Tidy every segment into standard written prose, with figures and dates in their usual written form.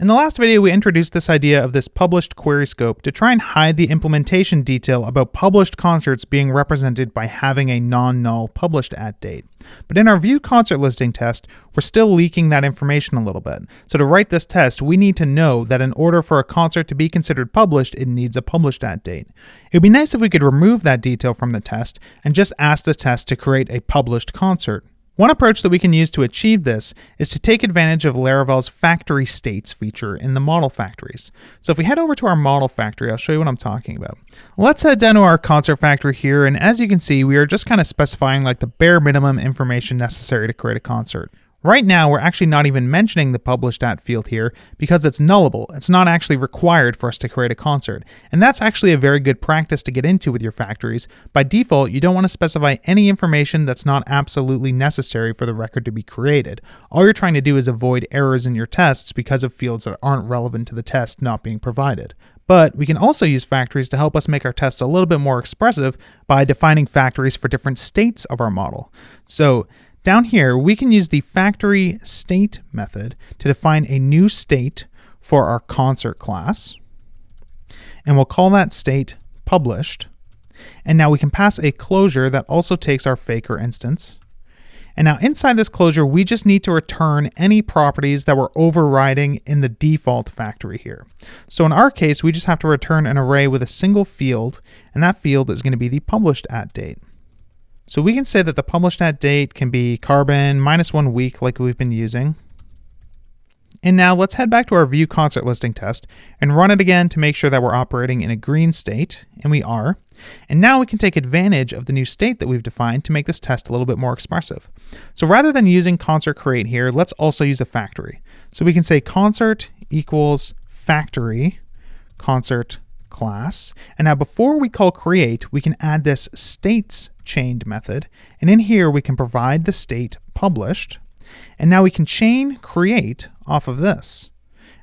In the last video, we introduced this idea of this published query scope to try and hide the implementation detail about published concerts being represented by having a non-null published at date. But in our view concert listing test, we're still leaking that information a little bit. So to write this test, we need to know that in order for a concert to be considered published, it needs a published at date. It would be nice if we could remove that detail from the test and just ask the test to create a published concert. One approach that we can use to achieve this is to take advantage of Laravel's factory states feature in the model factories. So if we head over to our model factory, I'll show you what I'm talking about. Let's head down to our concert factory here, and as you can see, we are just kind of specifying like the bare minimum information necessary to create a concert. Right now, we're actually not even mentioning the published at field here because it's nullable. It's not actually required for us to create a concert. And that's actually a very good practice to get into with your factories. By default, you don't want to specify any information that's not absolutely necessary for the record to be created. All you're trying to do is avoid errors in your tests because of fields that aren't relevant to the test not being provided. But we can also use factories to help us make our tests a little bit more expressive by defining factories for different states of our model. So down here, we can use the factory state method to define a new state for our concert class. And we'll call that state published. And now we can pass a closure that also takes our faker instance. And now inside this closure, we just need to return any properties that we're overriding in the default factory here. So in our case, we just have to return an array with a single field, and that field is going to be the published at date. So we can say that the published at date can be carbon -1 week like we've been using. And now let's head back to our view concert listing test and run it again to make sure that we're operating in a green state, and we are. And now we can take advantage of the new state that we've defined to make this test a little bit more expressive. So rather than using concert create here, let's also use a factory. So we can say concert equals factory concert class. And now before we call create, we can add this states chained method. And in here, we can provide the state published. And now we can chain create off of this.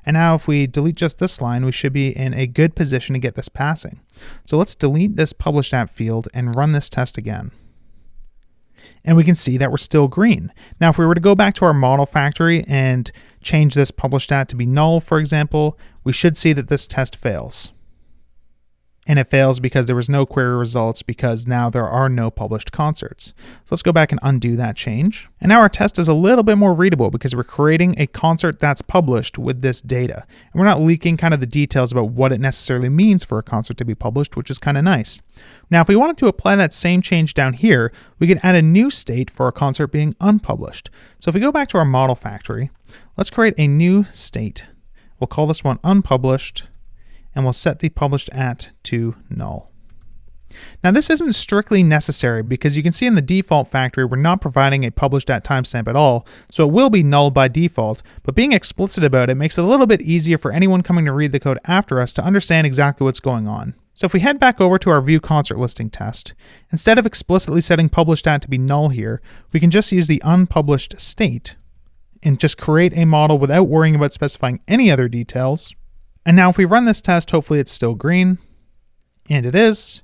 And now if we delete just this line, we should be in a good position to get this passing. So let's delete this published at field and run this test again. And we can see that we're still green. Now, if we were to go back to our model factory and change this published at to be null, for example, we should see that this test fails. And it fails because there was no query results because now there are no published concerts. So let's go back and undo that change. And now our test is a little bit more readable because we're creating a concert that's published with this data. And we're not leaking kind of the details about what it necessarily means for a concert to be published, which is kind of nice. Now, if we wanted to apply that same change down here, we could add a new state for a concert being unpublished. So if we go back to our model factory, let's create a new state. We'll call this one unpublished, and we'll set the published at to null. Now this isn't strictly necessary because you can see in the default factory we're not providing a published at timestamp at all, so it will be null by default, but being explicit about it makes it a little bit easier for anyone coming to read the code after us to understand exactly what's going on. So if we head back over to our view concert listing test, instead of explicitly setting published at to be null here, we can just use the unpublished state and just create a model without worrying about specifying any other details. And now if we run this test, hopefully it's still green, and it is.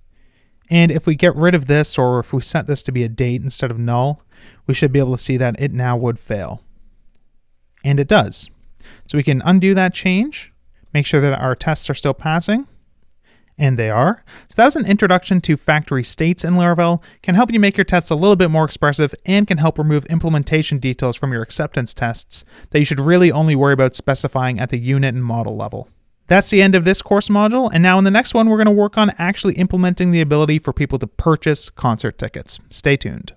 And if we get rid of this, or if we set this to be a date instead of null, we should be able to see that it now would fail. And it does. So we can undo that change, make sure that our tests are still passing, and they are. So that was an introduction to factory states in Laravel. Can help you make your tests a little bit more expressive and can help remove implementation details from your acceptance tests that you should really only worry about specifying at the unit and model level. That's the end of this course module, and now in the next one, we're going to work on actually implementing the ability for people to purchase concert tickets. Stay tuned.